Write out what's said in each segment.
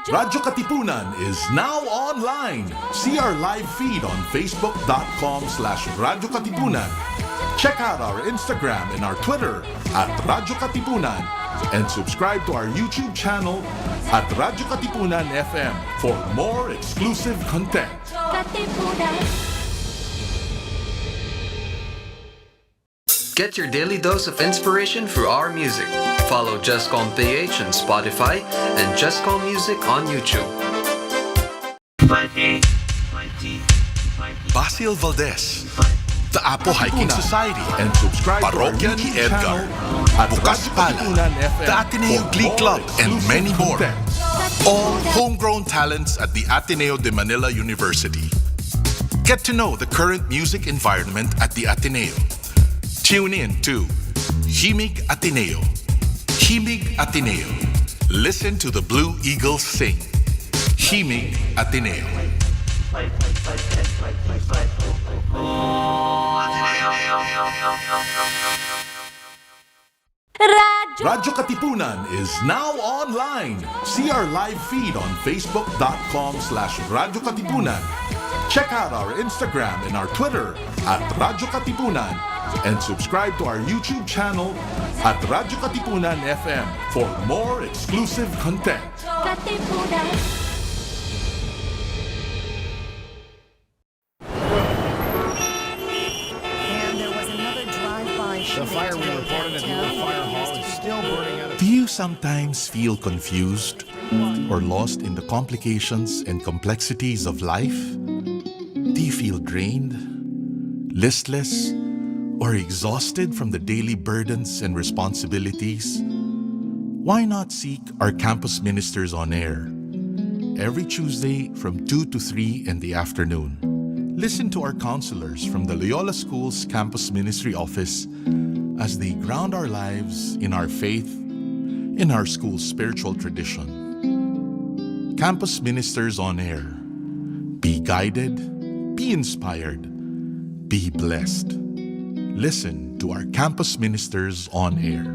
Radyo Katipunan is now online. See our live feed on facebook.com/Radyo Katipunan. Check out our Instagram and our Twitter at Radyo Katipunan and subscribe to our YouTube channel at Radyo Katipunan FM for more exclusive content. Get your daily dose of inspiration through our music. Follow Justcom PH on Spotify and Justcom Music on YouTube. Basil Valdez, the Apo Hiking Society, And subscribe to our Parokya YouTube ni Edgar, channel at Bukas Radyo Pala, Katipunan FM the Ateneo for Glee more Club, and exclusive many more. content. All homegrown talents at the Ateneo de Manila University. Get to know the current music environment at the Ateneo. Tune in to Himig Ateneo. Himig Ateneo. Listen to the Blue Eagles sing. Himig Ateneo. Radyo Katipunan is now online. See our live feed on facebook.com/Radyo Katipunan. Check out our Instagram and our Twitter at Radyo Katipunan and subscribe to our YouTube channel at Radyo Katipunan FM for more exclusive content. And there was another drive-by shooting. The fire we today reported at downtown. Blue Fire Hall is still burning out of. Do you sometimes feel confused or lost in the complications and complexities of life? Do you feel drained, listless, or exhausted from the daily burdens and responsibilities? Why not seek our campus ministers on air every Tuesday from 2 to 3 in the afternoon? Listen to our counselors from the Loyola School's Campus Ministry Office as they ground our lives in our faith, in our school's spiritual tradition. Campus Ministers on Air. Be guided, be inspired, be blessed. Listen to our Campus Ministers on Air.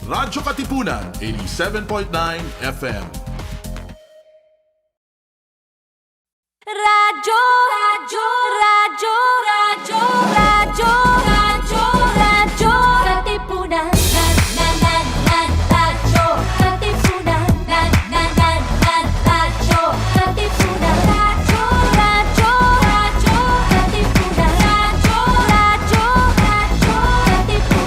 Radyo Katipunan 87.9 FM. Radyo, radyo, radyo, radyo, radyo, radyo, radyo, Katipunan. Radyo, Katipunan. Radyo, Katipunan. Radyo, radyo, radyo, Katipunan. Radyo, Katipunan.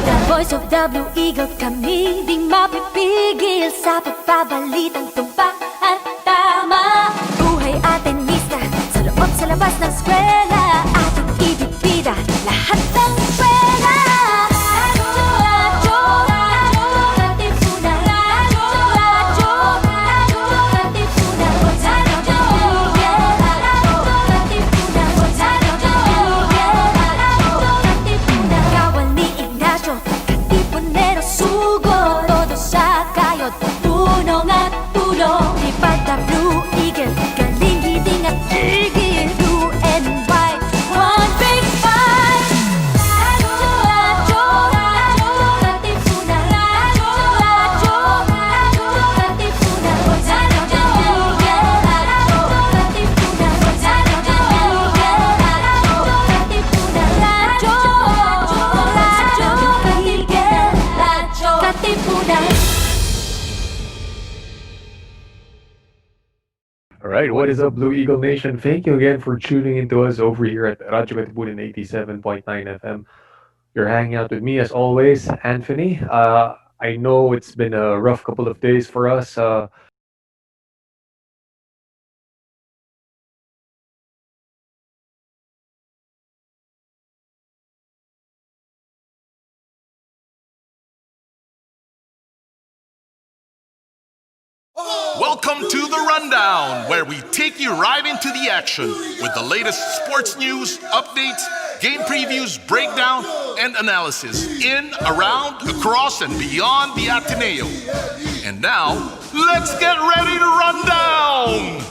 The voice of the Blue Eagle, kami di mapipigil sa pagbabalitang tumpak at tama. Buhay Atenista, sa loob sa labas ng eskwela, ating ibibida lahat ng eskwela. Radyo, radyo, Katipunan. Radyo, radyo, radyo, Katipunan. Radyo, Katipunan. Radyo, Katipunan. Kawal ni Ignacio, Katipunero sugo, todo sa kayod, tulong at tulong. Lipad na Blue Eagle, galing hiding at tigil, blue and white, one big fight. Radyo, radyo, radyo, Katipunan. Radyo, radyo, radyo, Katipunan. Radyo, Katipunan. Radyo, Katipunan. Radyo, Katipunan. All right, what is up, Blue Eagle Nation? Thank you again for tuning into us over here at Radyo Katipunan 87.9 FM. You're hanging out with me as always, Anthony. I know it's been a rough couple of days for us. Welcome to The Rundown, where we take you right into the action with the latest sports news, updates, game previews, breakdown, and analysis in, around, across, and beyond the Ateneo. And now, let's get ready to run down!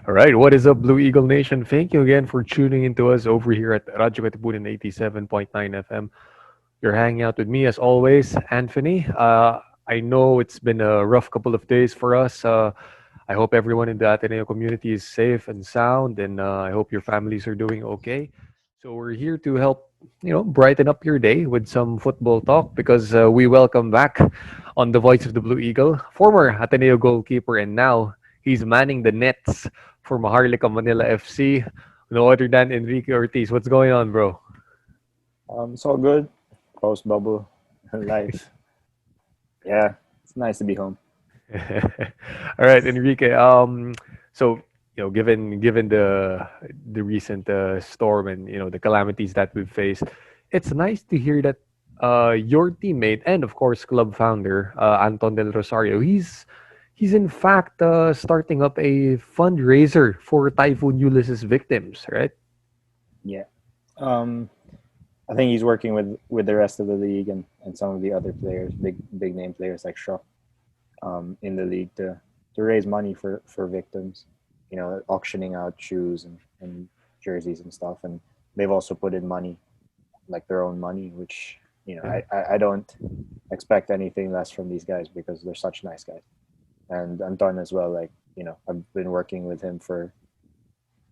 All right, what is up, Blue Eagle Nation? Thank you again for tuning into us over here at Radyo Katipunan 87.9 FM. You're hanging out with me as always, Anthony. I know it's been a rough couple of days for us. I hope everyone in the Ateneo community is safe and sound, and I hope your families are doing okay. So we're here to help, brighten up your day with some football talk because we welcome back on the voice of the Blue Eagle, former Ateneo goalkeeper, and now he's manning the nets for Maharlika Manila FC. No other than Enrique Ortiz. What's going on, bro? It's all good. Post bubble life. Yeah, it's nice to be home. All right, Enrique. So given the recent storm and the calamities that we've faced, it's nice to hear that your teammate and of course club founder Anton Del Rosario, he's in fact starting up a fundraiser for Typhoon Ulysses victims, right? Yeah. I think he's working with the rest of the league and some of the other players, big name players like Shaw, in the league to raise money for victims. Auctioning out shoes and jerseys and stuff, and they've also put in money, like their own money, which I don't expect anything less from these guys because they're such nice guys. And Anton as well, I've been working with him for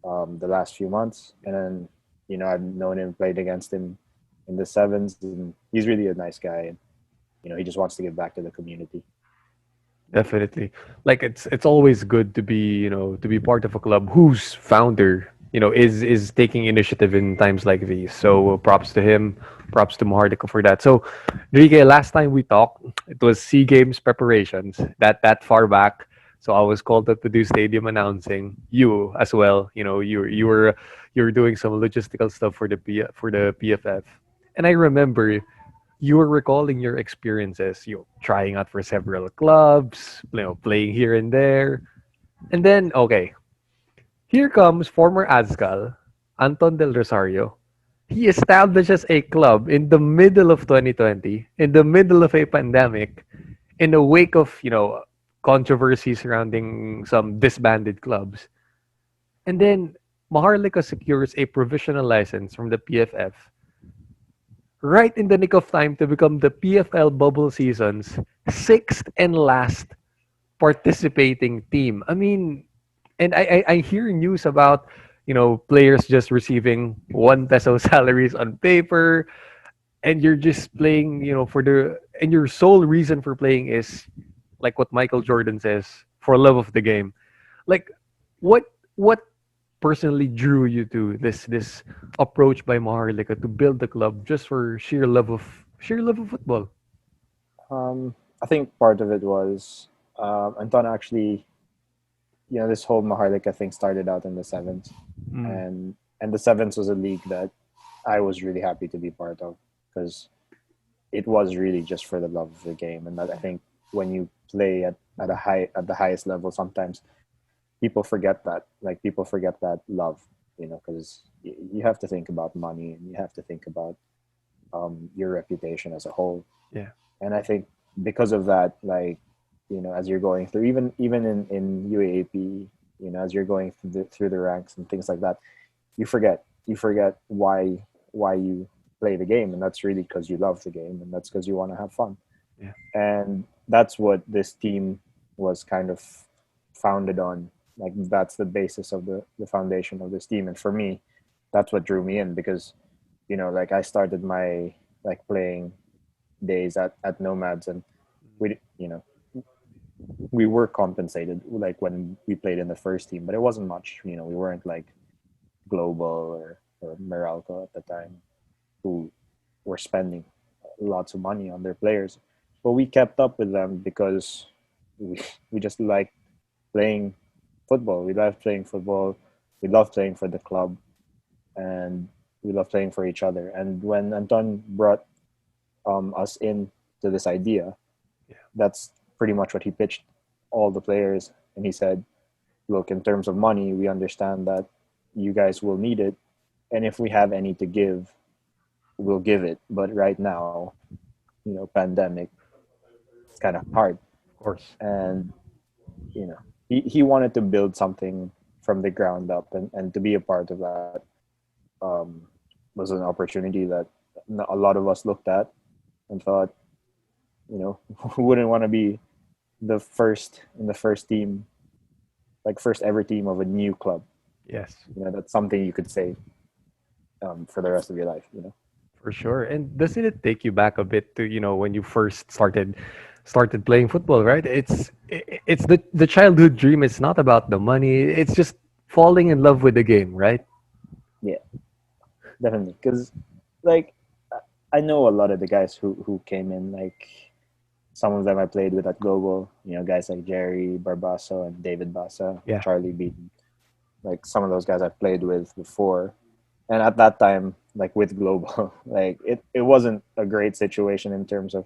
the last few months, and then I've known him, played against him in the sevens, and he's really a nice guy, and he just wants to give back to the community. Definitely. Like it's always good to be, to be part of a club whose founder, is taking initiative in times like these. So props to him, props to Maharlika for that. So Enrique, last time we talked, it was SEA Games preparations, that far back. So I was called up to do stadium announcing. You as well, you were doing some logistical stuff for the PFF. And I remember you were recalling your experiences, trying out for several clubs, playing here and there. And then, okay, here comes former Azcal, Anton Del Rosario. He establishes a club in the middle of 2020, in the middle of a pandemic, in the wake of, controversy surrounding some disbanded clubs. And then Maharlika secures a provisional license from the PFF right in the nick of time to become the PFL Bubble season's sixth and last participating team. I mean, and I hear news about, players just receiving 1 peso salaries on paper, and you're just playing, and your sole reason for playing is like what Michael Jordan says, for love of the game. Like, what personally drew you to this approach by Maharlika to build the club just for sheer love of football? I think part of it was Anton actually, this whole Maharlika thing started out in the sevens, and the sevens was a league that I was really happy to be part of because it was really just for the love of the game, and that I think when you play at the highest level, sometimes people forget that, love, because you have to think about money and you have to think about your reputation as a whole. Yeah. And I think because of that, as you're going through, even in UAAP, as you're going through the ranks and things like that, you forget why you play the game, and that's really because you love the game, and that's because you want to have fun. Yeah. And that's what this team was kind of founded on. Like, that's the basis of the foundation of this team. And for me, that's what drew me in because, I started my playing days at Nomads, and we were compensated when we played in the first team, but it wasn't much. We weren't like Global or Meralco at the time. who were spending lots of money on their players. But we kept up with them because we just liked playing football. We loved playing football. We loved playing for the club, and we loved playing for each other. And when Anton brought us in to this idea, that's pretty much what he pitched all the players. And he said, look, in terms of money, we understand that you guys will need it. And if we have any to give, we'll give it. But right now, pandemic, it's kind of hard. Of course. And, he wanted to build something from the ground up, and to be a part of that was an opportunity that a lot of us looked at and thought, who wouldn't want to be the first in the first team, like first ever team of a new club? Yes. That's something you could say for the rest of your life. For sure. And doesn't it take you back a bit to, when you first started playing football, right? It's the childhood dream. It's not about the money. It's just falling in love with the game, right? Yeah, definitely. Because, like, I know a lot of the guys who came in. Like, some of them I played with at Global. Guys like Jerry Barbaso and David Basa, Yeah. Charlie Beaton. Like, some of those guys I've played with before. And at that time, like with Global, like it wasn't a great situation in terms of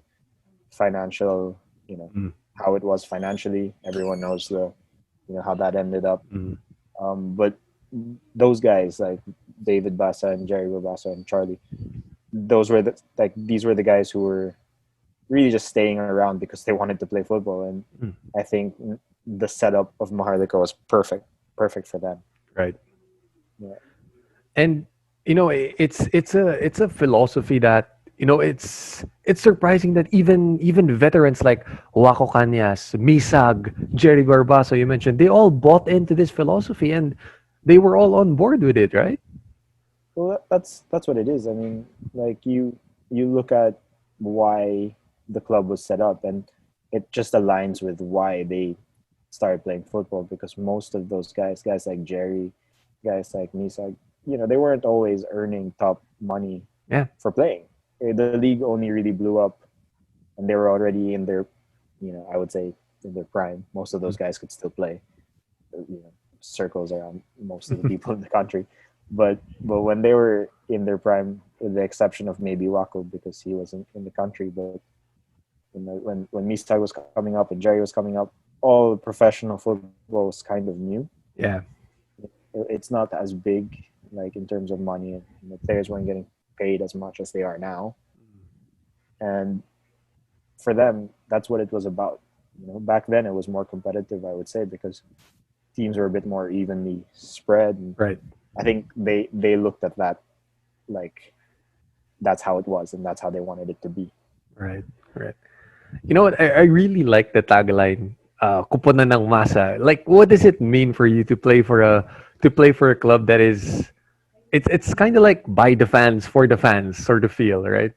financial, how it was financially. Everyone knows how that ended up. But those guys like David Basa and Jerry Babasa and Charlie, these were the guys who were really just staying around because they wanted to play football. And I think the setup of Maharlika was perfect for them. Right. Yeah. And it's a philosophy that it's surprising that even veterans like Waco Cañas, Misag, Jerry Barbaso, you mentioned, they all bought into this philosophy and they were all on board with it, right? Well, that's what it is. I mean, like you look at why the club was set up, and it just aligns with why they started playing football, because most of those guys like Jerry, guys like Misag, they weren't always earning top money for playing. The league only really blew up, and they were already in their, I would say in their prime. Most of those guys could still play. Circles around most of the people in the country, but when they were in their prime, with the exception of maybe Waco because he wasn't in the country, but when Misag was coming up and Jerry was coming up, all professional football was kind of new. Yeah. It's not as big, like in terms of money, and the players weren't getting paid as much as they are now. And for them, that's what it was about. Back then it was more competitive, I would say, because teams were a bit more evenly spread. And Right. I think they looked at that like that's how it was, and that's how they wanted it to be. Right. You know what? I really like the tagline, "Kuponan ng masa." Like, what does it mean for you to play for a club that is, it's kind of like by the fans, for the fans sort of feel, right?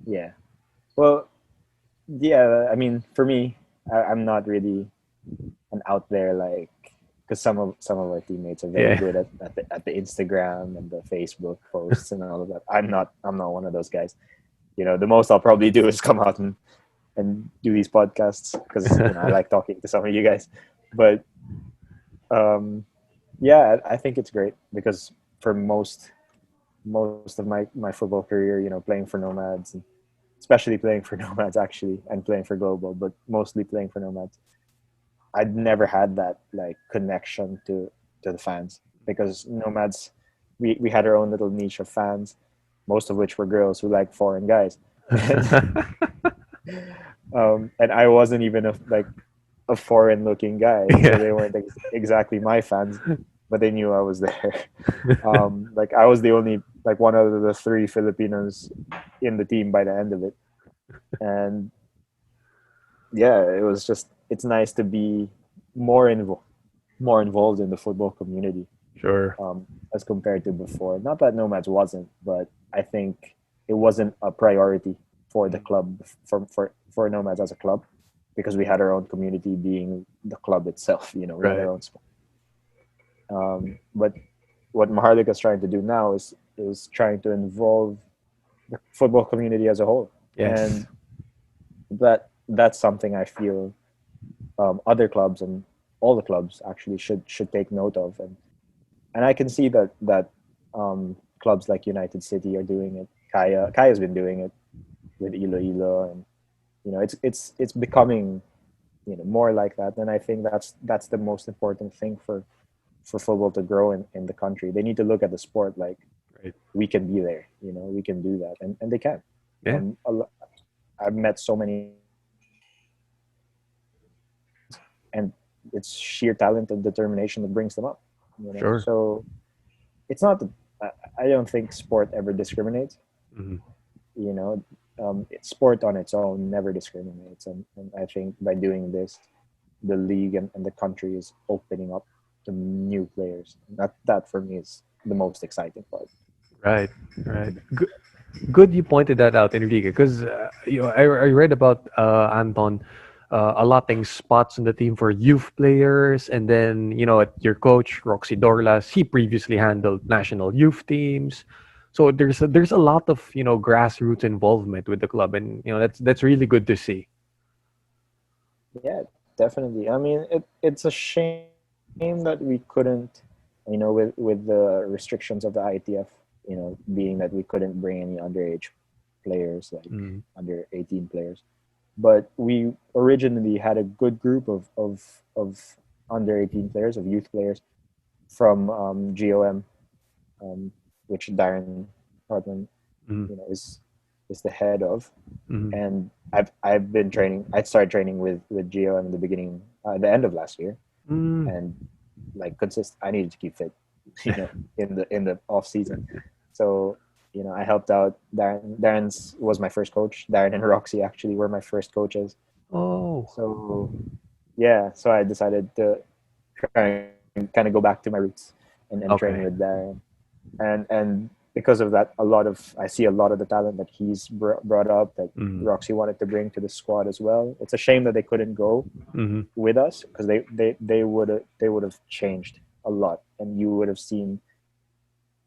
Yeah. Well, yeah. I mean, for me, I'm not really an out there, like, because some of our teammates are very good at the Instagram and the Facebook posts and all of that. I'm not one of those guys. The most I'll probably do is come out and do these podcasts because I like talking to some of you guys. But yeah, I think it's great because for most of my football career, playing for Nomads, and especially playing for Nomads actually, and playing for Global, but mostly playing for Nomads, I'd never had that like connection to the fans, because Nomads, we had our own little niche of fans, most of which were girls who like foreign guys. And I wasn't even a foreign looking guy, so they weren't exactly my fans, but they knew I was there. Like I was the only, like, one of the 3 Filipinos in the team by the end of it. And yeah, it's nice to be more involved in the football community. Sure. As compared to before. Not that Nomads wasn't, but I think it wasn't a priority for the club, for Nomads as a club, because we had our own community being the club itself. We had our own sport. But what Maharlika is trying to do now is trying to involve the football community as a whole. Yes. And that's something I feel other clubs and all the clubs actually should take note of. And I can see that clubs like United City are doing it. Kaya's been doing it with Iloilo, and it's becoming more like that. And I think that's the most important thing for football to grow in the country. They need to look at the sport like Right. we can be there. We can do that, and they can. Yeah. I've met so many, and it's sheer talent and determination that brings them up. Sure. So it's not that I don't think sport ever discriminates. Mhm. Sport on its own never discriminates, and I think by doing this, the league and the country is opening up to new players. That for me is the most exciting part. Right. Right. Good you pointed that out, Enrique, because I read about Anton allotting spots on the team for youth players, and then your coach Roxy Dorlas, he previously handled national youth teams. So there's a lot of grassroots involvement with the club, and that's really good to see. Yeah, definitely. I mean, it's a shame that we couldn't, with the restrictions of the ITF, being that we couldn't bring any underage players, like under 18 players. But we originally had a good group of under 18 players, of youth players from GOM, which Darren Hartman, is the head of. And I've been training. I started training with GOM in the beginning, the end of last year, and like I needed to keep fit, in the off season. So I helped out Darren. Darren's was my first coach. Darren and Roxy actually were my first coaches. Oh. So yeah, so I decided to try and kind of go back to my roots and train with Darren, and because of that, I see a lot of the talent that he's brought up that Roxy wanted to bring to the squad as well. It's a shame that they couldn't go with us, because they would have changed a lot, and you would have seen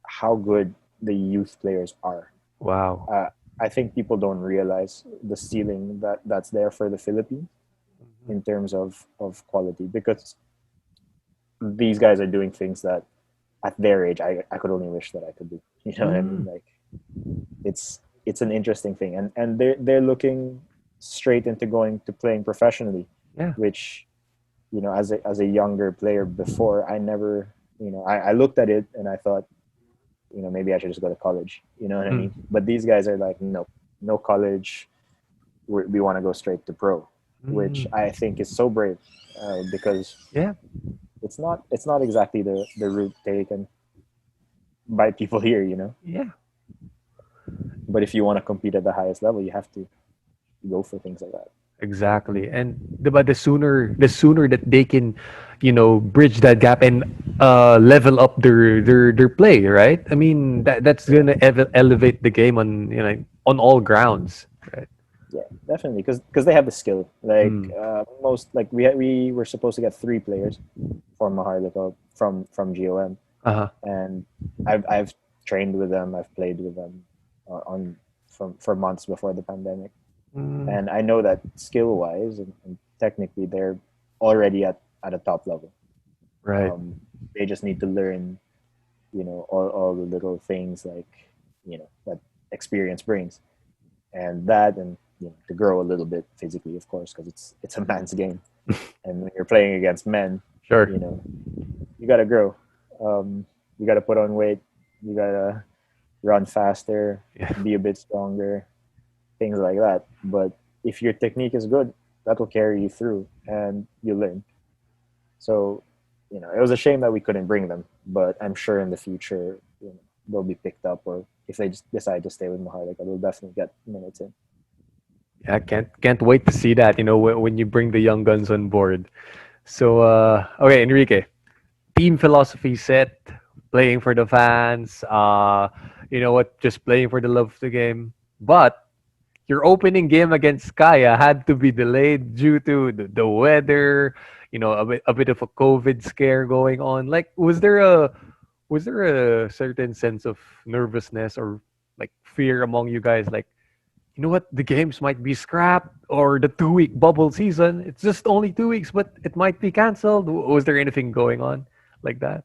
how good the youth players are. Wow. I think people don't realize the ceiling that's there for the Philippines in terms of quality, because these guys are doing things that at their age I could only wish that I could do. You know what I mean? Like it's an interesting thing, and they're looking straight into going to playing professionally. Yeah. Which as a younger player before, I never I looked at it and I thought, maybe I should just go to college. You know what I mean? But these guys are like, no college. We want to go straight to pro, which I think is so brave, because it's not exactly the route taken by people here. Yeah. But if you want to compete at the highest level, you have to go for things like that. Exactly. And the sooner that they can, bridge that gap and level up their play, right? I mean, that's gonna elevate the game on all grounds, right? Yeah, definitely, because they have the skill. Like most, like we were supposed to get 3 players for Maharlika from GOM, and I've trained with them. I've played with them for months before the pandemic. And I know that skill-wise and technically they're already at a top level. Right. They just need to learn, all the little things like, that experience brings, and to grow a little bit physically, of course, because it's a man's game, and when you're playing against men, sure, you got to grow. You got to put on weight. You got to run faster, be a bit stronger. Things like that. But if your technique is good, that will carry you through and you learn. So, it was a shame that we couldn't bring them, but I'm sure in the future, they'll be picked up, or if they just decide to stay with Maharlika, they'll definitely get minutes in. Yeah, can't wait to see that, when you bring the young guns on board. So, okay, Enrique, team philosophy set, playing for the fans, just playing for the love of the game. But your opening game against Kaya had to be delayed due to the weather, a bit of a COVID scare going on. Like, was there a certain sense of nervousness or like fear among you guys, like, you know what, the games might be scrapped, or the 2 week bubble season, it's just only 2 weeks, but it might be canceled? Was there anything going on like that?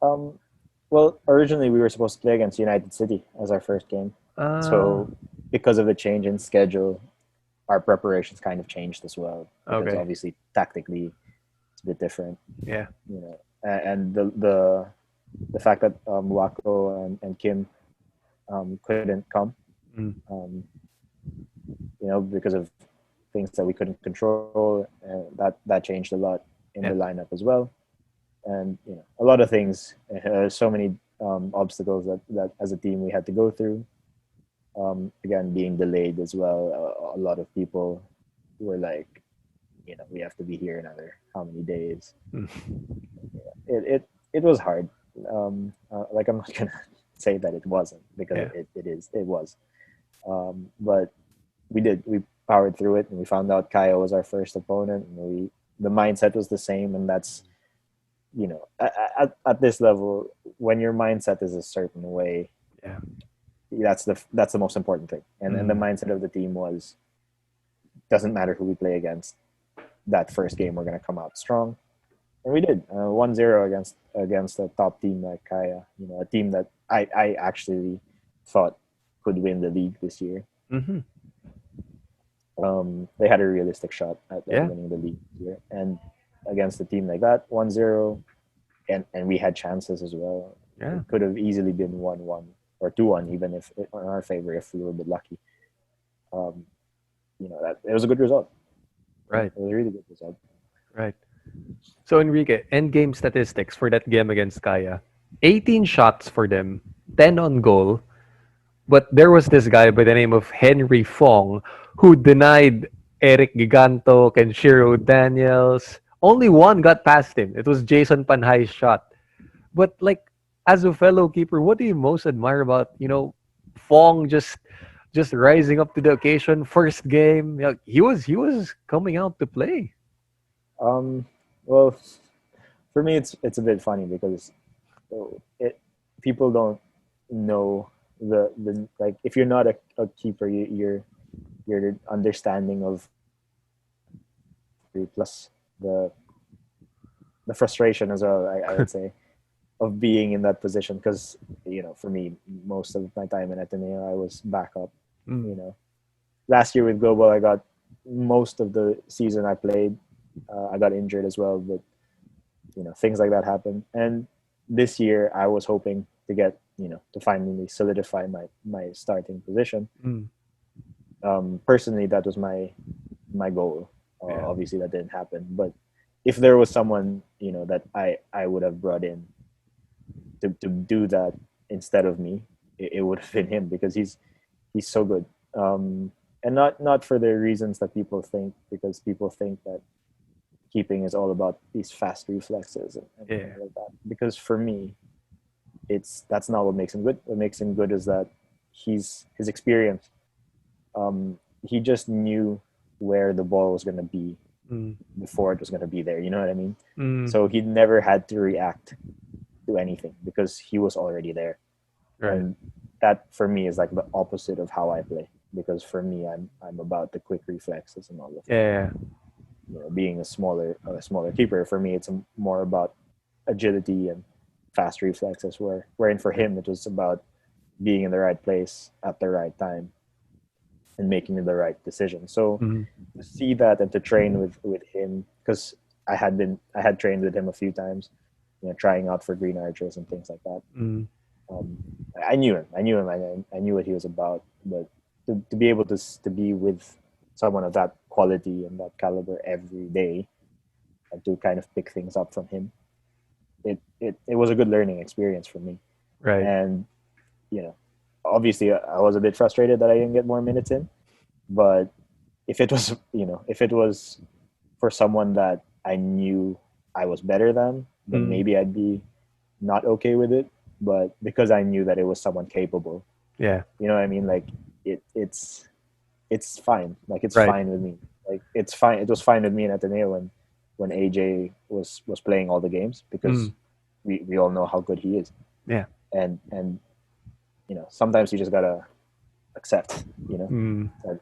Well, originally we were supposed to play against United City as our first game. Ah, So because of the change in schedule, our preparations kind of changed as well. Because okay. obviously tactically it's a bit different, Yeah. you know. And the fact that Wako and Kim couldn't come, Mm. um, because of things that we couldn't control, that changed a lot in Yeah. the lineup as well. And a lot of things, so many obstacles that as a team we had to go through. Again, being delayed as well. A lot of people were like, we have to be here another how many days. Mm. It was hard. Like, I'm not gonna say that it wasn't, because Yeah. it was. But we powered through it, and we found out Kaya was our first opponent, and the mindset was the same, and that's at this level, when your mindset is a certain way, Yeah. that's the most important thing. And the Mm. mindset of the team was, doesn't matter who we play against, that first game we're going to come out strong, and we did. 1-0 against a top team like Kaya, a team that I actually thought could win the league this year. Mm-hmm. They had a realistic shot at Yeah. winning the league this year, and against a team like that, 1-0, and we had chances as well. Yeah. It could have easily been 1-1 or 2-1, even if in our favor, if we were a bit lucky. That it was a good result. Right. It was a really good result. Right. So Enrique, end game statistics for that game against Kaya. 18 shots for them, 10 on goal. But there was this guy by the name of Henry Fong who denied Eric Giganto, Kenshiro Daniels. Only one got past him. It was Jason Panhay's shot. But like, as a fellow keeper, what do you most admire about, Fong just rising up to the occasion? First game, he was coming out to play. Well, for me, it's a bit funny, because people don't know the like, if you're not a keeper, your understanding of, plus the frustration as well, I would say, of being in that position, because for me, most of my time in Ateneo, I was backup. Mm. Last year with Global, I got most of the season I played. I got injured as well, but things like that happen. And this year I was hoping to get to finally solidify my starting position. Personally, that was my goal. Yeah. Obviously that didn't happen, but if there was someone that I would have brought in to do that instead of me, it would have been him, because he's so good. And not for the reasons that people think, because people think that keeping is all about these fast reflexes and Yeah. things like that. Because for me, that's not what makes him good. What makes him good is that his experience. He just knew where the ball was going to be Mm. before it was going to be there. You know what I mean? Mm. So he never had to react to anything, because he was already there. Right. And that for me is like the opposite of how I play, because for me, I'm about the quick reflexes and all of that. Yeah. Being a smaller keeper, for me, it's more about agility and fast reflexes. Wherein for him, it was about being in the right place at the right time and making the right decision. So Mhm. to see that and to train with him, because I had trained with him a few times, trying out for Green Archers and things like that. Mm. I knew him. I knew what he was about. But to be able to be with someone of that quality and that caliber every day, and to kind of pick things up from him, it was a good learning experience for me. Right. And obviously I was a bit frustrated that I didn't get more minutes in. But if it was for someone that I knew I was better than, then maybe I'd be not okay with it. But because I knew that it was someone capable, Yeah. you know what I mean? Like it's fine. Like it's Right. fine with me. Like it's fine. It was fine with me in Ateneo when AJ was playing all the games, because we all know how good he is. Yeah. And sometimes you just gotta accept. You know, Mm, so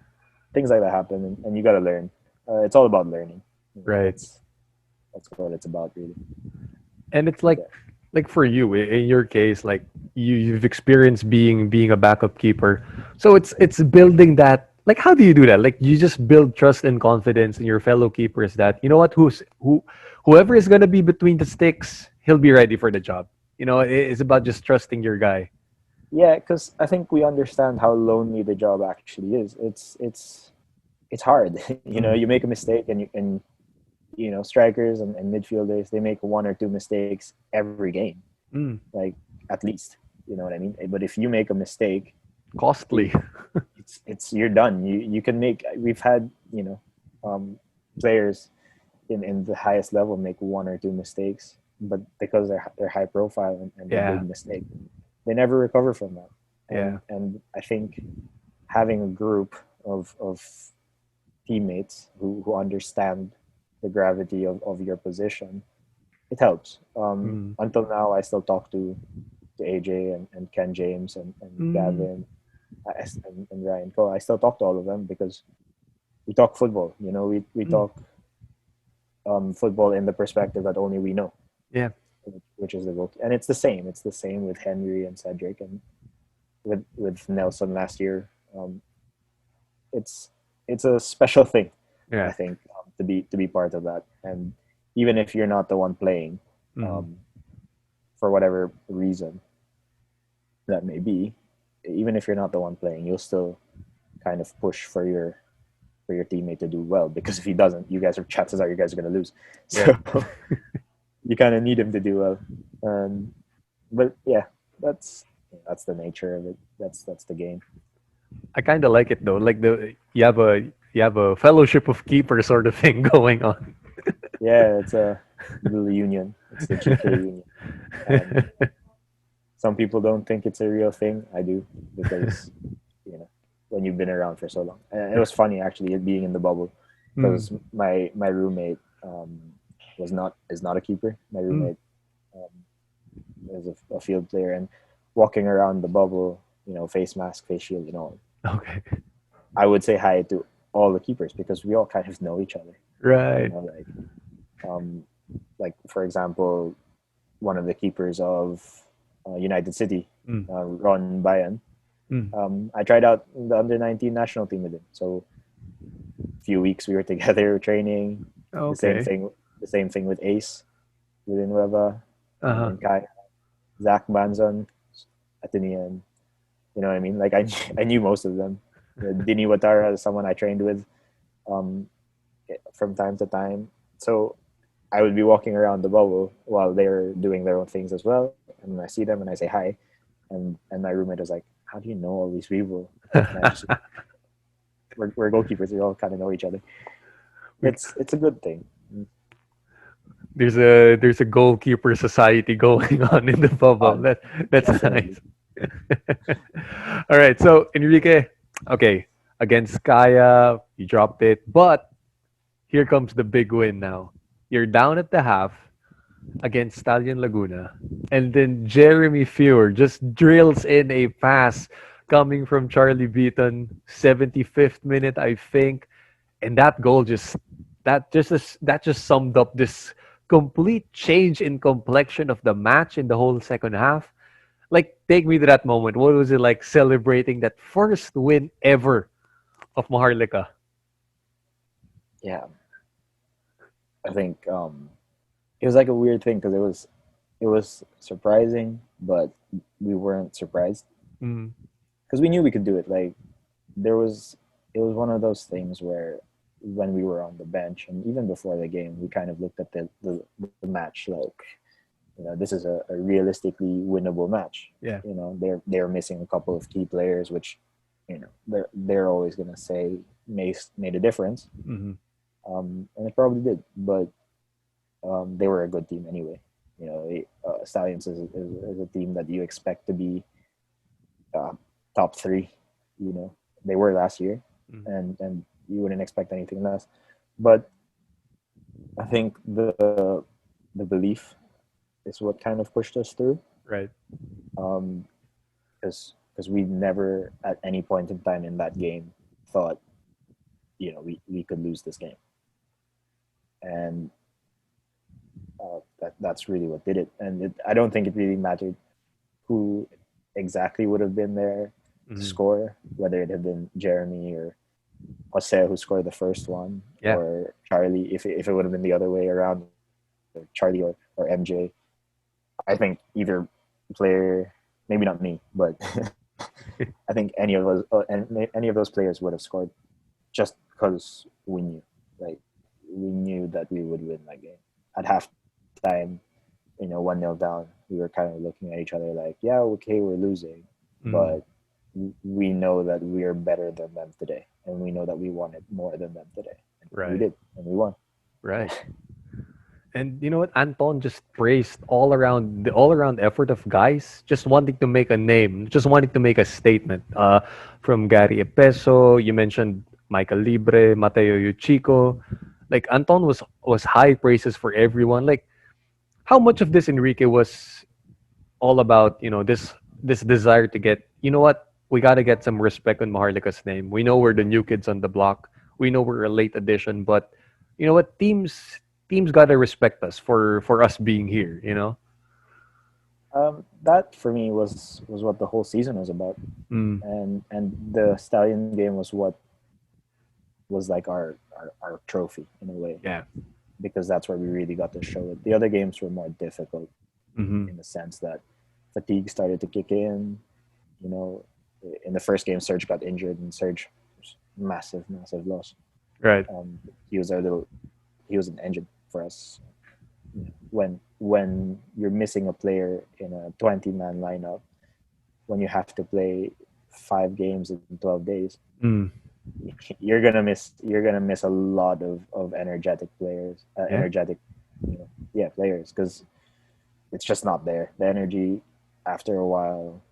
things like that happen, and you got to learn. It's all about learning. You know, right. that's what it's about, really. And it's Yeah. like for you in your case, like you've experienced being a backup keeper. So it's building that, like how do you do that? Like you just build trust and confidence in your fellow keepers that you know what, whoever is gonna be between the sticks, he'll be ready for the job. You know, it's about just trusting your guy. Yeah, because I think we understand how lonely the job actually is. It's hard. You know, Mm, you make a mistake, and you know, strikers and midfielders, they make one or two mistakes every game, mm, like at least. You know what I mean? But if you make a mistake, costly. it's you're done. You can make. We've had, you know, players in the highest level make one or two mistakes, but because they're high profile and they're Yeah, big mistake, they never recover from that. yeah. And I think having a group of teammates who understand the gravity of your position, it helps. Mm, Until now, I still talk to AJ and Ken James and mm, Gavin and Ryan Cole. I still talk to all of them because we talk football. You know, we mm. talk football in the perspective that only we know, Yeah, which is the goal. And it's the same. It's the same with Henry and Cedric and with Nelson last year. Um, it's it's a special thing, I yeah. think, to be part of that. And even if you're not the one playing, Mm, um, for whatever reason that may be, even if you're not the one playing, you'll still kind of push for your teammate to do well, because if he doesn't, chances are you guys are going to lose. right. So you kind of need him to do well. But yeah, that's the nature of it. That's the game. I kind of like it though. Like you have a fellowship of keepers sort of thing going on. Yeah, it's a little union. It's the GK union. Um, some people don't think it's a real thing. I do, because you know, when you've been around for so long. And it was funny actually, it being in the bubble, Mm, because my roommate is not a keeper. My mm. roommate is a field player, and walking around the bubble, you know, face mask, face shield, you know, Okay. I would say hi to all the keepers because we all kind of know each other. You Right. know, um, like for example, one of the keepers of United City, Mm, Ron Bayan. mm. I tried out the under 19 national team with him. So a few weeks we were together training. The same Okay. thing. The same thing with Ace, with Nueva, Uh-huh. and Kai, Zach Banzon, Ateneo. You know what I mean? Like I knew most of them. Dini Watara is someone I trained with um, from time to time. So I would be walking around the bubble while they're doing their own things as well. And I see them and I say hi. And my roommate was like, "How do you know all these people?" And I just we're goalkeepers. We all kind of know each other. It's a good thing. There's a goalkeeper society going on in the bubble. Uh, That's Definitely. nice. All right. So Enrique, okay, against Kaya, you dropped it, but here comes the big win now. You're down at the half against Stallion Laguna. And then Jeremy Feuer just drills in a pass coming from Charlie Beaton, 75th minute, I think. And that goal that just summed up this complete change in complexion of the match in the whole second half. Like, take me to that moment. What was it like celebrating that first win ever of Maharlika? Yeah, I think it was like a weird thing because it was surprising, but we weren't surprised Mm, because we knew we could do it. Like there was it was one of those things where when we were on the bench and even before the game, we kind of looked at the match like, you know, this is a realistically winnable match. yeah. You know, they're missing a couple of key players, which, you know, they're always gonna say made a difference, Hmm. and it probably did. But they were a good team anyway. You know, Stallions is a team that you expect to be uh, top three. You know, they were last year, Mm, and you wouldn't expect anything less. But I think the belief is what kind of pushed us through. right. Um, because because we never at any point in time in that game thought, we could lose this game. And that's really what did it. And I don't think it really mattered who exactly would have been there to score, whether it had been Jeremy or Jose who scored the first one, or Charlie, if it would have been the other way around, or Charlie or MJ. I think either player, maybe not me, but I think any of those players would have scored, just because we knew that we would win that game. At halftime, 1-0 down, we were kind of looking at each other like, yeah, okay, we're losing, but we know that we are better than them today, and we know that we wanted more than them today. And we did, and we won. Right. And you know what? Anton just praised the all around effort of guys just wanting to make a name, just wanting to make a statement. From Gary Epeso, you mentioned Michael Libre, Mateo Yuchico. Like Anton was high praises for everyone. Like how much of this, Enrique, was all about this desire to get, we got to get some respect on Maharlika's name. We know we're the new kids on the block. We know we're a late addition, but you know what? Teams got to respect us for us being here. That for me was what the whole season was about, and the Stallion game was what was like our trophy in a way. Yeah. Because that's where we really got to show it. The other games were more difficult in the sense that fatigue started to kick in. In the first game, Serge got injured, and Serge was massive loss. Right. He was an engine for us. When you're missing a player in a 20-man lineup, when you have to play 5 games in 12 days, you're gonna miss a lot of energetic players, players, because it's just not there. The energy after a while,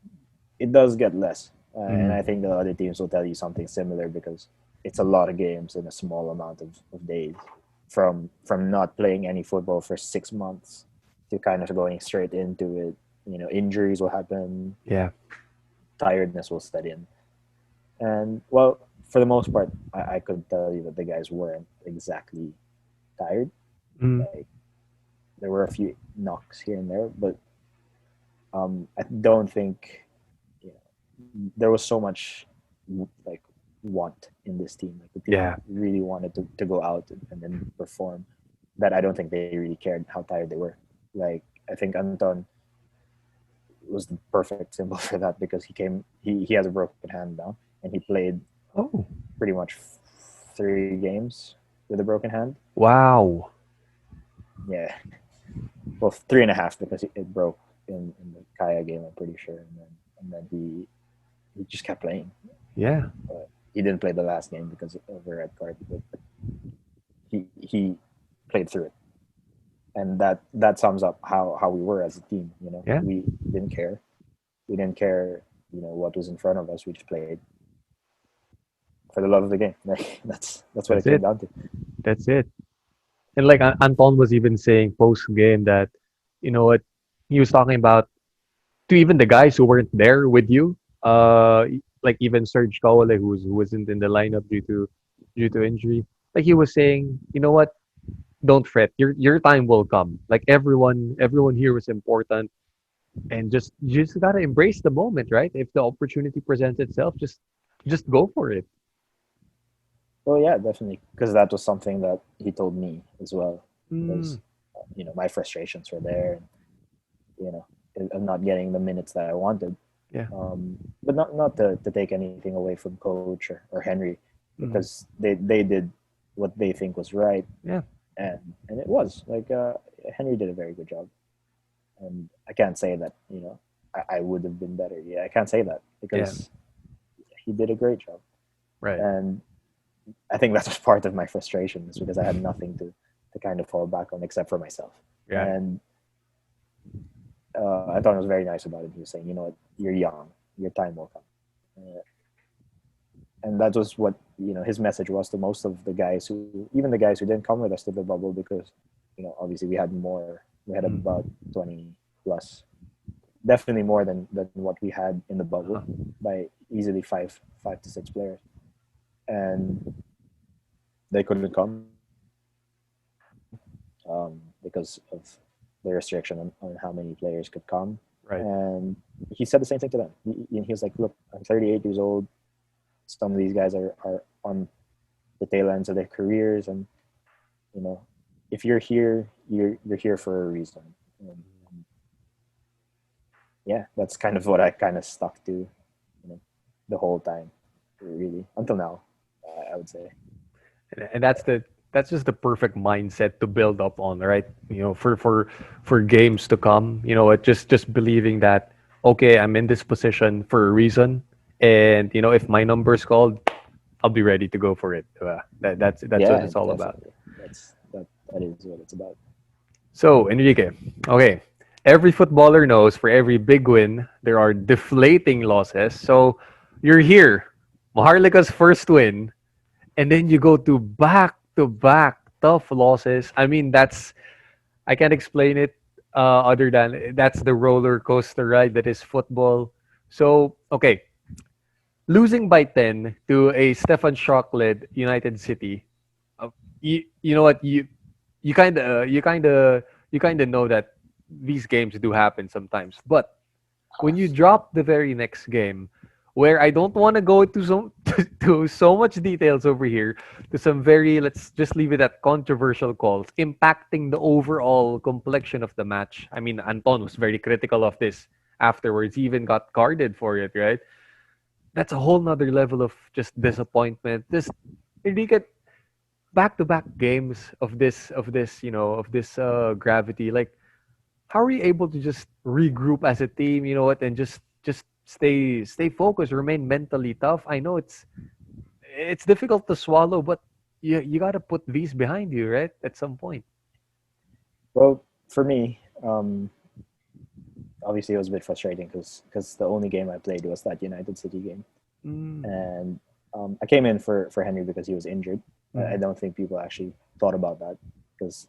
it does get less, and I think the other teams will tell you something similar, because it's a lot of games in a small amount of days. From not playing any football for 6 months to kind of going straight into it, injuries will happen. Yeah, tiredness will set in, and well, for the most part, I could tell you that the guys weren't exactly tired. Like, there were a few knocks here and there, but I don't think there was so much like want in this team. Like the team really wanted to go out and then perform, that I don't think they really cared how tired they were. Like I think Anton was the perfect symbol for that, because he has a broken hand now, and he played pretty much 3 games with a broken hand. Wow. Yeah. Well, 3.5, because it broke in the Kaya game, I'm pretty sure, and then he just kept playing. Yeah. He didn't play the last game because of a red card, but he played through it, and that sums up how we were as a team. Yeah. We didn't care. We didn't care, what was in front of us. We just played for the love of the game. Like that's what it came down to. That's it. And like Anton was even saying post game that, what he was talking about to even the guys who weren't there with you, like even Serge Kaole, who wasn't in the lineup due to injury. Like he was saying, you know what? Don't fret. Your time will come. Like everyone here was important, and you just gotta embrace the moment, right? If the opportunity presents itself, just go for it. Well, yeah, definitely, because that was something that he told me as well. Because my frustrations were there, of not getting the minutes that I wanted. Yeah. But not to take anything away from coach or Henry, because they did what they think was right. Yeah. And it was like Henry did a very good job, and I can't say that I would have been better. Yeah, I can't say that, because he did a great job. Right. And I think that was part of my frustration, is because I had nothing to kind of fall back on except for myself. Yeah. And I thought it was very nice about it. He was saying, what, you're young, your time will come. And that was what, his message was to most of the guys even the guys who didn't come with us to the bubble, because, obviously we had about 20 plus definitely more than what we had in the bubble by easily five to six players, and they couldn't come because of the restriction on how many players could come. Right. And he said the same thing to them. He was like, "Look, I'm 38 years old. Some of these guys are on the tail ends of their careers, and you know, if you're here, you're here for a reason." And, yeah, that's kind of what I kind of stuck to, the whole time, really, until now. I would say. And that's just the perfect mindset to build up on, right? For games to come, just believing that, okay, I'm in this position for a reason, and if my number is called, I'll be ready to go for it. That's Yeah, what it's all about. definitely. That is what it's about. So, Enrique, okay, every footballer knows for every big win, there are deflating losses. So, you're here, Maharlika's first win, and then you go to back tough losses. I mean, I can't explain it other than that's the roller coaster ride that is football. So, okay, losing by 10 to a Stefan Schock led United City. You know what, you kind of know that these games do happen sometimes. But when you drop the very next game, where I don't want to go into to so much details over here, to some very, let's just leave it at controversial calls impacting the overall complexion of the match. I mean, Anton was very critical of this afterwards. He even got carded for it, right? That's a whole nother level of just disappointment. This Enrique, back-to-back games of this gravity. Like, how are you able to just regroup as a team? You know what, and just stay focused, remain mentally tough. I know it's difficult to swallow, but you got to put these behind you, right? At some point. Well, for me, obviously it was a bit frustrating because the only game I played was that United City game, and I came in for Henry because he was injured. I don't think people actually thought about that because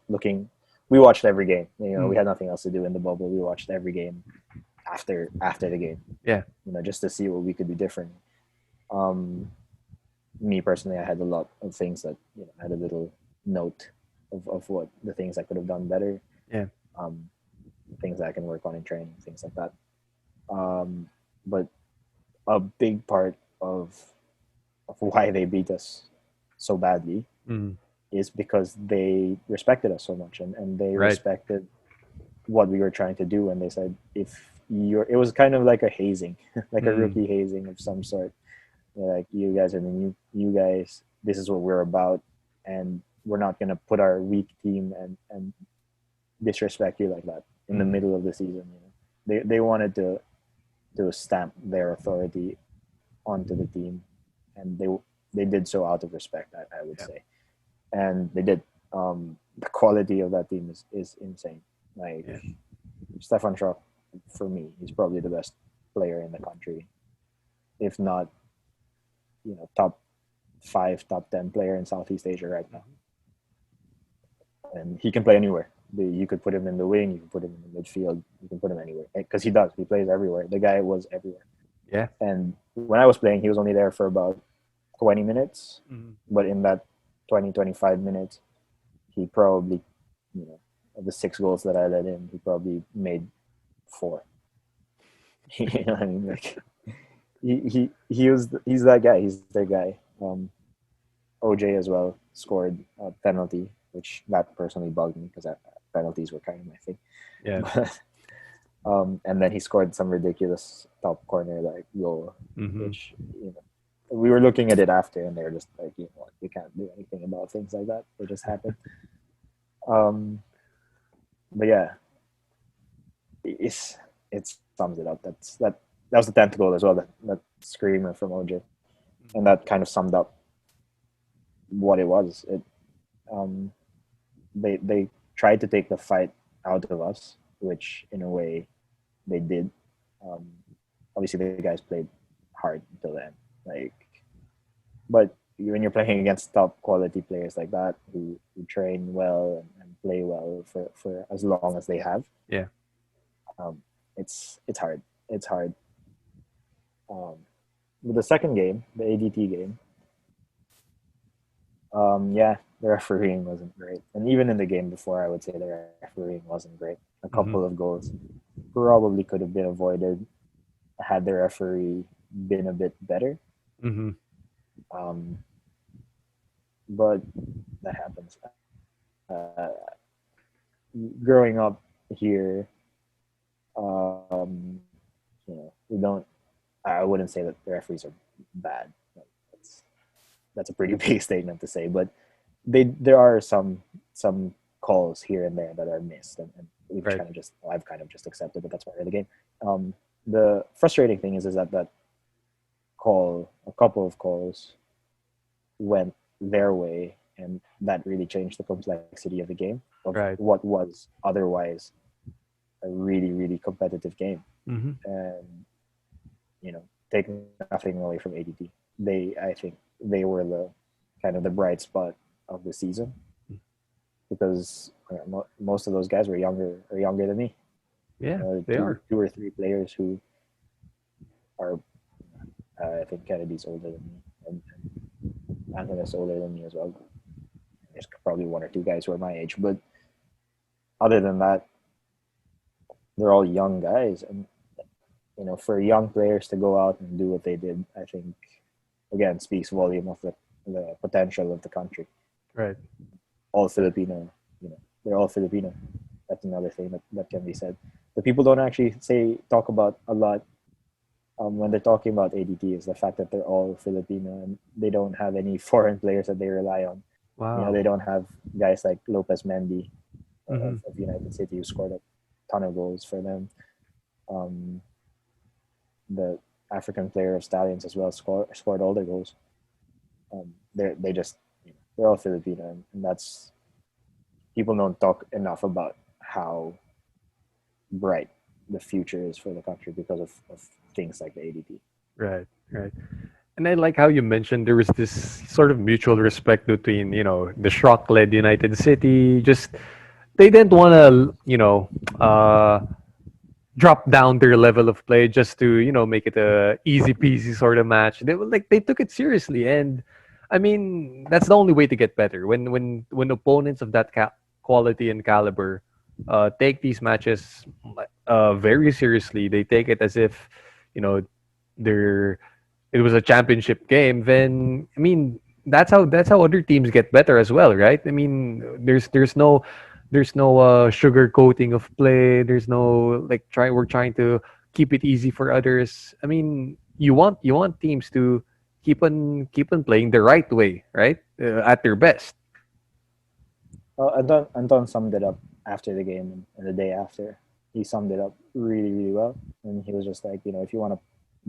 we watched every game. We had nothing else to do in the bubble. We watched every game after the game. Yeah. Just to see what we could do different. Me personally, I had a lot of things that I had a little note of what the things I could have done better. Yeah. Things that I can work on in training, things like that. But a big part of why they beat us so badly is because they respected us so much, and they Right. respected what we were trying to do, and they said, it was kind of like a hazing, like a rookie hazing of some sort. They're like, you guys are the you guys, this is what we're about, and we're not going to put our weak team and disrespect you like that in the middle of the season. They wanted to stamp their authority onto the team, and they did so out of respect, I would say. And they did. The quality of that team is insane. Like, Stefan Schock, for me, he's probably the best player in the country, if not, top 5, top 10 player in Southeast Asia right now. And he can play anywhere. You could put him in the wing, you can put him in the midfield, you can put him anywhere. Because he does. He plays everywhere. The guy was everywhere. Yeah. And when I was playing, he was only there for about 20 minutes. But in that 25 minutes, he probably, of the 6 goals that I let in, he probably made 4. You know what I mean? Like, he's that guy. He's their guy. OJ as well scored a penalty, which that personally bugged me because penalties were kind of my thing. Yeah. And then he scored some ridiculous top corner goal, which we were looking at it after, and they were just like, we can't do anything about things like that. They just happen. But yeah, it sums it up. That was the 10th goal as well. That screamer from OJ, and that kind of summed up what it was. They tried to take the fight out of us, which in a way they did. Obviously, the guys played hard until the end. But when you're playing against top quality players like that who train well and play well for as long as they have, it's hard. It's hard. With the second game, the ADT game, yeah, the refereeing wasn't great, and even in the game before, I would say the refereeing wasn't great. A couple of goals probably could have been avoided had the referee been a bit better. Mm-hmm. Um, but that happens. Uh, Growing up here, um, we don't. I wouldn't say that the referees are bad. That's a pretty big statement to say, but there are some calls here and there that are missed, and we've Right. I've kind of just accepted that that's part of the game. The frustrating thing is that a couple of calls went their way, and that really changed the complexity of the game of Right. what was otherwise a really really competitive game. Mm-hmm. And take nothing away from ADT, I think they were the kind of the bright spot of the season, because most of those guys were younger than me. Yeah, they are. Two or three players who are, I think Kennedy's older than me, and Anthony's older than me as well. There's probably one or two guys who are my age, but other than that, they're all young guys. And for young players to go out and do what they did, I think again speaks volume of the potential of the country. Right. All Filipino, they're all Filipino. That's another thing that can be said. But people don't actually talk about a lot when they're talking about ADT, is the fact that they're all Filipino and they don't have any foreign players that they rely on. Wow. They don't have guys like Lopez Mendy Mhm. of United City, who scored a ton of goals for them. The African player of Stallions as well scored all their goals. They're all Filipino, and that's, people don't talk enough about how bright the future is for the country because of things like the ADT. Right, right. And I like how you mentioned there was this sort of mutual respect between, the Schrock-led United City. Just they didn't want to, drop down their level of play just to, make it a easy peasy sort of match. They took it seriously, and I mean that's the only way to get better. When opponents of that quality and caliber take these matches very seriously, they take it as if, they're it was a championship game. Then I mean that's how other teams get better as well, right? I mean there's no sugar coating of play. There's no we're trying to keep it easy for others. I mean, you want teams to keep on playing the right way, right? At their best. Anton summed it up after the game and the day after. He summed it up really, really well. And he was just like, if you want to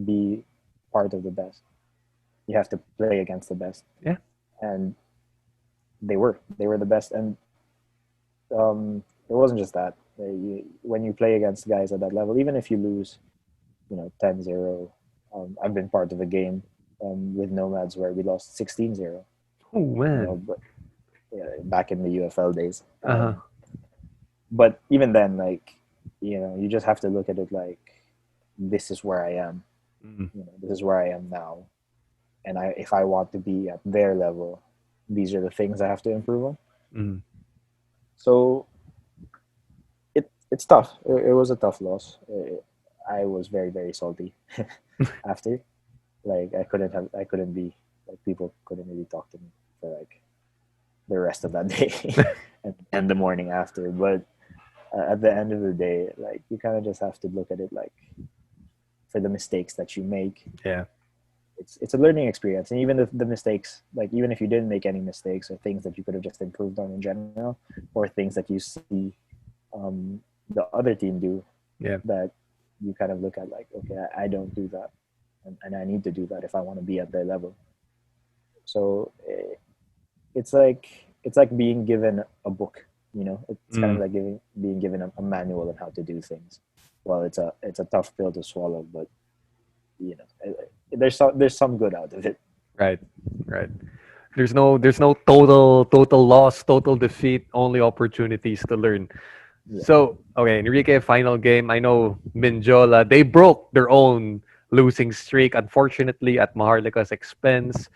be part of the best, you have to play against the best. Yeah. And they were the best. And it wasn't just that. When you play against guys at that level, even if you lose, 10-0, I've been part of a game with Nomads where we lost 16-0. Oh man. But back in the UFL days. Uh-huh. But even then, you just have to look at it like, this is where I am. This is where I am now. And if I want to be at their level, these are the things I have to improve on. Mhm. So it's tough. It was a tough loss. I was very, very salty after. I couldn't be, people couldn't really talk to me for the rest of that day and the morning after. But at the end of the day, you kind of just have to look at it for the mistakes that you make. Yeah. It's a learning experience, and even the mistakes, even if you didn't make any mistakes or things that you could have just improved on in general, or things that you see the other team do, Yeah. that you kind of look at okay, I don't do that, and I need to do that if I want to be at their level. So it's like being given a book, it's kind of like being given a manual on how to do things. Well, it's a tough pill to swallow, but there's some good out of it. Right. There's no total loss, total defeat, only opportunities to learn. So, okay, Enrique, final game. I know Minjola, they broke their own losing streak, unfortunately, at Maharlika's expense.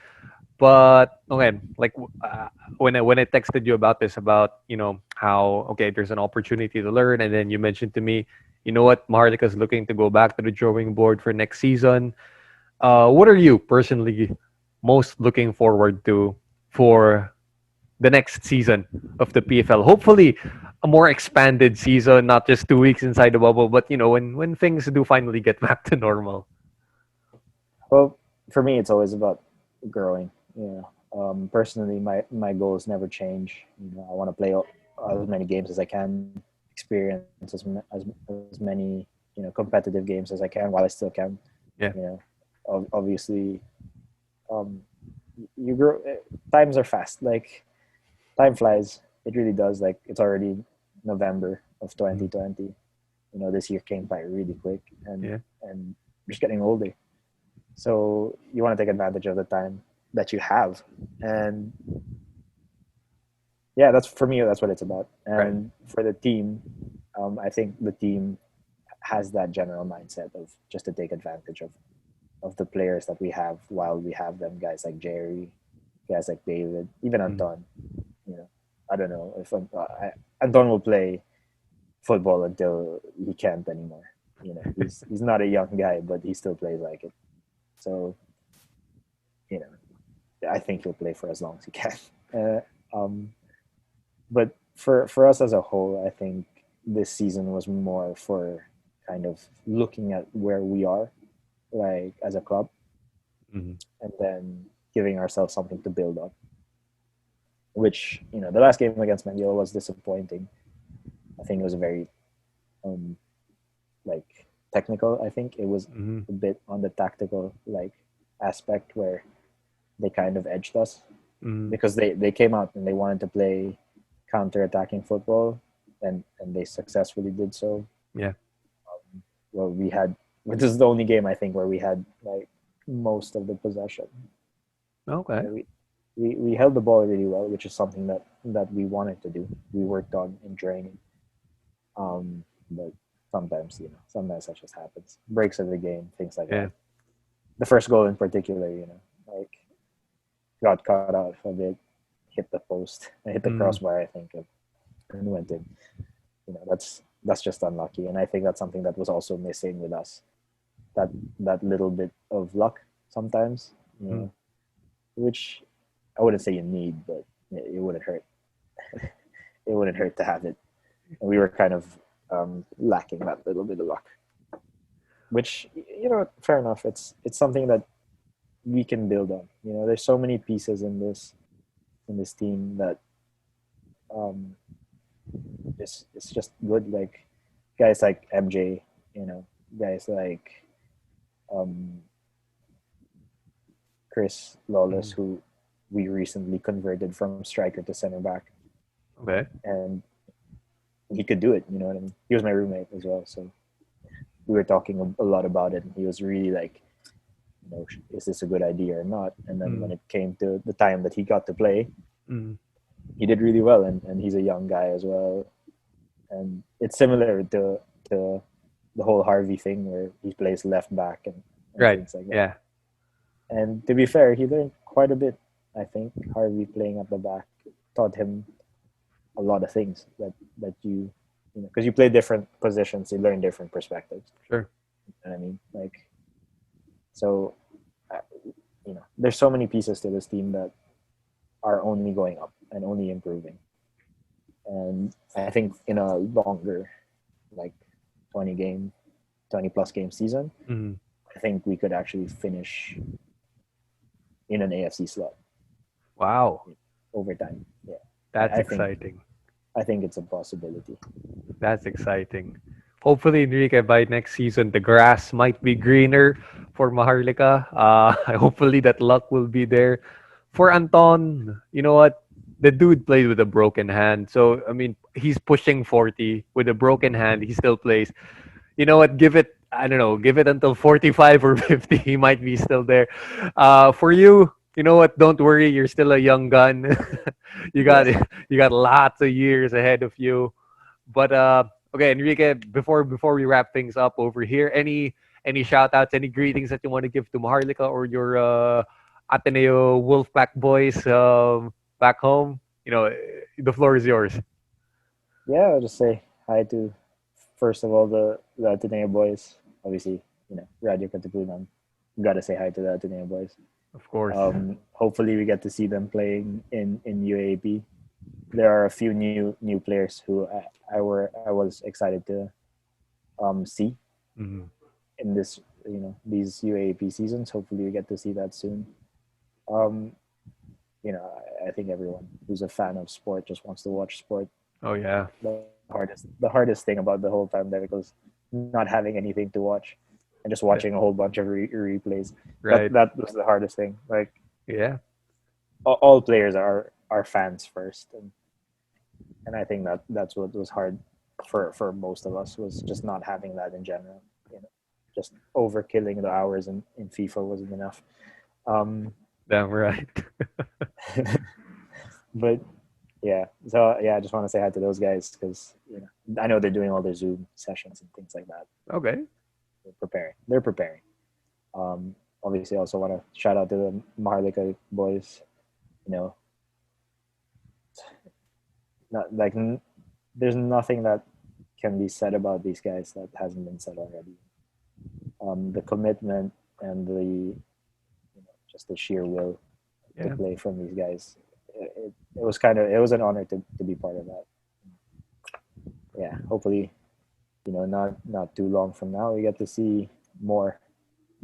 But okay, like when I texted you about this, about how okay, there's an opportunity to learn, and then you mentioned to me, you know what, Maharlika's looking to go back to the drawing board for next season. What are you personally most looking forward to for the next season of the PFL? Hopefully, a more expanded season, not just 2 weeks inside the bubble, but when things do finally get back to normal. Well, for me, it's always about growing. Personally, my goals never change. I want to play as many games as I can, experience as many competitive games as I can while I still can. Yeah. Obviously, um, you grow. Times are fast. Like time flies. It really does. Like it's already November of 2020. This year came by really quick, and Yeah. and we're just getting older. So you want to take advantage of the time that you have, and yeah, that's for me. That's what it's about. And for the team, I think the team has that general mindset of just to take advantage of the players that we have while we have them. Guys like Jerry, guys like David, even Anton. I don't know if Anton will play football until he can't anymore. He's not a young guy, but he still plays like it. So, I think he'll play for as long as he can. But for us as a whole, I think this season was more for kind of looking at where we are, like as a club, Mhm. and then giving ourselves something to build on. Which the last game against Manila was disappointing. I think it was a very like technical. I think it was Mhm. a bit on the tactical aspect where they kind of edged us Mhm. because they came out and they wanted to play counter-attacking football, and they successfully did so. Yeah. Well, this is the only game I think where we had like most of the possession. Okay. We held the ball really well, which is something that we wanted to do. We worked on in training. But sometimes that just happens. Breaks of the game, things like Yeah. that. The first goal in particular, like got caught off a bit, hit the post, hit the Mm. crossbar, I think, and went in. That's just unlucky, and I think that's something that was also missing with us. That little bit of luck sometimes, Mm. which I wouldn't say you need, but it wouldn't hurt. It wouldn't hurt to have it. And we were kind of lacking that little bit of luck, which fair enough. It's something that we can build on. There's so many pieces in this team that it's just good. Like guys like MJ, guys like um, Chris Lawless, who we recently converted from striker to center back, Okay. and he could do it. You know what I mean? He was my roommate as well, so we were talking a lot about it. And he was really like, is this a good idea or not? And then when it came to the time that he got to play, Mm. he did really well, and he's a young guy as well. And it's similar to the whole Harvey thing where he plays left back and Right. things like that. Yeah. And to be fair, he learned quite a bit. I think Harvey playing at the back taught him a lot of things that because you play different positions, you learn different perspectives. Sure. You know what I mean? Like, so, there's so many pieces to this team that are only going up and only improving. And I think in a longer, like 20 plus game season, Mm. I think we could actually finish in an AFC slot Wow. over time. Yeah, That's I think exciting. I think it's a possibility. That's exciting. Hopefully, Enrique, by next season, the grass might be greener for Maharlika. Hopefully, that luck will be there. For Anton, you know what? The dude played with a broken hand. So, I mean, he's pushing 40 with a broken hand. He still plays. You know what? I don't know, give it until 45 or 50. He might be still there. For you, you know what? Don't worry. You're still a young gun. you got Yeah. you got lots of years ahead of you. But okay, Enrique, before we wrap things up over here, any shout outs, any greetings that you want to give to Maharlika or your Ateneo Wolfpack boys back home? The floor is yours. Yeah, I'll just say hi to, first of all, the Ateneo boys. Obviously, Radio Katipunan. Gotta say hi to the Ateneo boys. Of course. Hopefully, we get to see them playing in UAP. There are a few new players who I was excited to see Mhm. in this these UAP seasons. Hopefully, we get to see that soon. Um, I think everyone who's a fan of sport just wants to watch sport. Oh yeah. The hardest thing about the whole pandemic was not having anything to watch and just watching a whole bunch of replays. Right. That was the hardest thing. Like Yeah. all players are fans first, and I think that's what was hard for most of us, was just not having that in general. Just overkilling the hours in FIFA wasn't enough. Damn right. But yeah, so yeah, I just want to say hi to those guys because I know they're doing all their Zoom sessions and things like that. Okay. They're preparing. Obviously, I also want to shout out to the Maharlika boys. There's nothing that can be said about these guys that hasn't been said already. The commitment and just the sheer will to play from these guys. It was an honor to be part of that. Yeah, hopefully, not too long from now we get to see more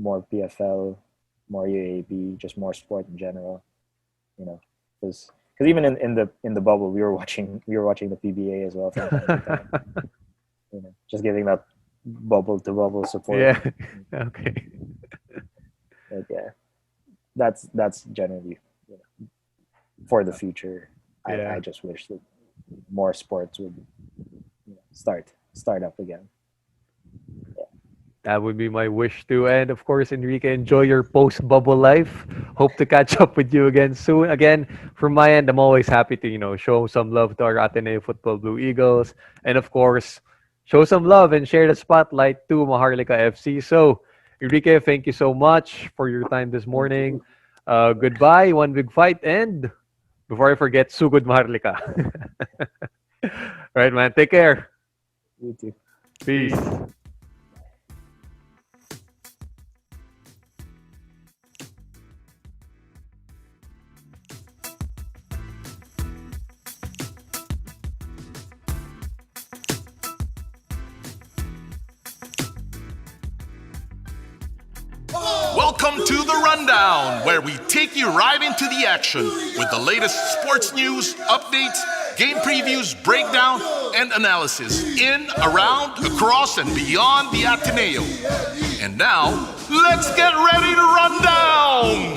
PFL, more UAP, just more sport in general. Because even in the bubble we were watching the PBA as well from time to time. Just giving that bubble to bubble support. Yeah. Okay. But yeah, that's generally for the future. Yeah. I just wish that more sports would start up again. That would be my wish too. And of course, Enrique, enjoy your post-bubble life. Hope to catch up with you again soon. Again, from my end, I'm always happy to, show some love to our Ateneo Football Blue Eagles. And of course, show some love and share the spotlight to Maharlika FC. So, Enrique, thank you so much for your time this morning. Goodbye, one big fight. And before I forget, sugod Maharlika. Right, man. Take care. You too. Peace. Welcome to the Rundown, where we take you right into the action with the latest sports news, updates, game previews, breakdown, and analysis in, around, across, and beyond the Ateneo. And now, let's get ready to run down!